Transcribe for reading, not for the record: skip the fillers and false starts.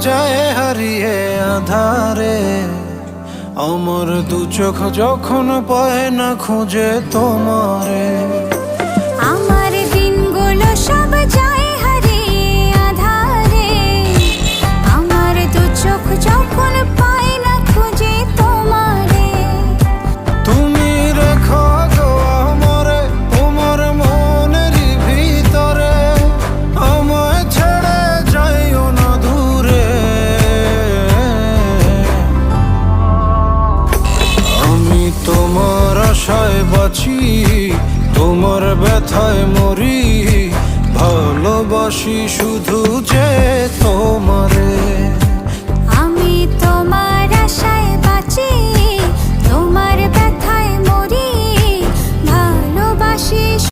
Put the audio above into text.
যায় হারিয়ে আধারে, আমার দু চোখ যখন পায় না খুঁজে তোমারে। আমার দিনগুলো সব যায় হারিয়ে আধারে, আমার দু চোখ যখন পায় না খুঁজে তোমারে। তুমি রেখো গো আমারে তোমার মনের ভিতরে, আমায় ছেড়ে যাইও না দূরে। আমি তোমার আশায় বাঁচি, তোমার ব্যথায় মরি, ভালোবাসি শুধু যে তোমারে।